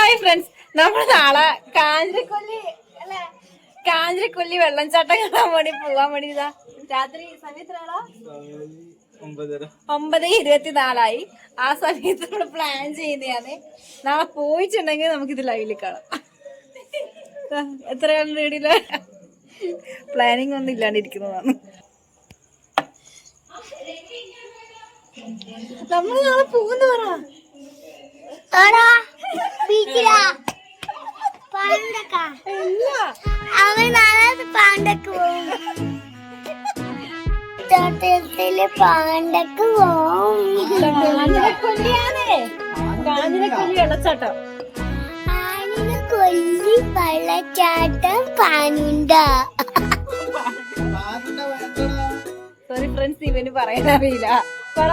Hi friends, നമ്മൾ നാളെ കാഞ്ഞിരക്കൊല്ലി വെള്ളച്ചാട്ടം കാണാൻ വേണ്ടി പോവാൻ വേണ്ടി ഇതാ രാത്രി സമയത്തിനാണോ 9:24 ആ സമയത്ത് നമ്മൾ പ്ലാൻ ചെയ്യുന്നതാണ്. നാളെ പോയിട്ടുണ്ടെങ്കിൽ നമുക്കിത് ലൈവില് കാണാം. എത്രയാണ് റെഡിയില്ല, പ്ലാനിങ് ഒന്നും ഇല്ലാണ്ടിരിക്കുന്നതാണ്. നമ്മൾ നാളെ പോകുന്നു പറ. കാഞ്ഞിരക്കൊല്ലി വെള്ളച്ചാട്ടം സോറി ഫ്രണ്ട്സ്, ഇവന് പറയാൻ അറിയില്ല. പറ,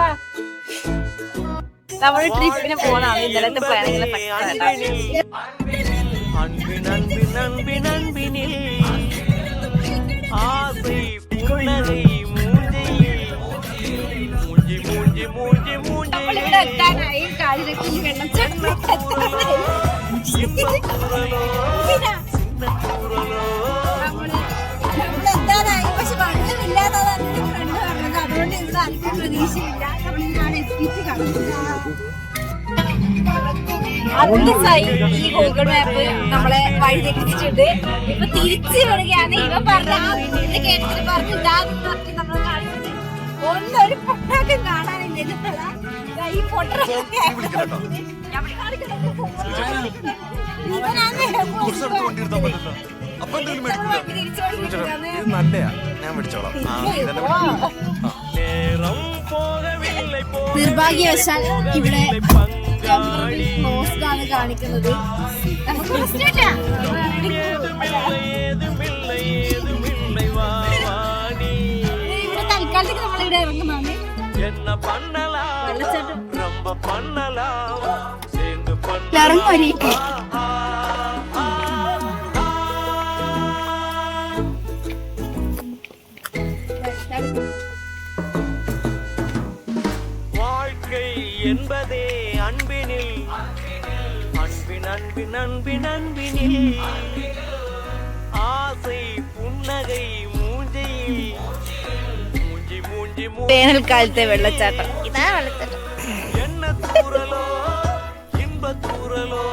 നമ്മൾ ട്രിപ്പിന് പോണാണ്. ഇന്നലത്തെ പ്ലാനിങ്ങിലെ നമ്മളിവിടെ എത്താനായി. കാഞ്ഞിരക്കൊല്ലി വെള്ളച്ചാട്ടം നമ്മളെത്താനായി. പക്ഷെ വെള്ളമില്ലാത്തതാണ് ഫ്രണ്ട് പറഞ്ഞത്. അതുകൊണ്ട് ഇവിടെ ആർക്കും പ്രതീക്ഷയില്ല. നമ്മളിതിനാണ് എത്തിയിട്ട് കാണുന്നത്. അത്യായി ഈ ഗൂഗിൾ മാപ്പ് നമ്മളെ വഴി തെറ്റിച്ചിട്ടുണ്ട്. ഇപ്പൊ തിരിച്ചു വരികയാണ്. ഇവ പറഞ്ഞ കേരളത്തിൽ പറഞ്ഞു ഇതാന്ന് പറഞ്ഞ് നമ്മൾ കാണിച്ചത് ഒന്നൊരു പൊട്ടൊക്കെ കാണാനില്ല. ഈ പൊട്ട നിർഭാഗ്യവശാൽ ഇവിടെ ക്ലോസ്ഡ് ആണ് കാണിക്കുന്നത്. ഇവിടെ തൽക്കാലത്തേക്ക് നമ്മളിവിടെ ഇറങ്ങുന്നതാണ്. വെള്ളച്ചാട്ടം ഇറങ്ങി என்பதே அன்பினில் அன்பின் அன்பின் அன்பின் அன்பினில் ஆசை புன்னகை மூஞ்சி மூஞ்சி மூஞ்சி വേനൽക്കാലത്തെ വെള്ളച്ചാട്ടം. ഇതാ വെള്ളച്ചാട്ടം. என்ன தூரலோ இன்ப தூரலோ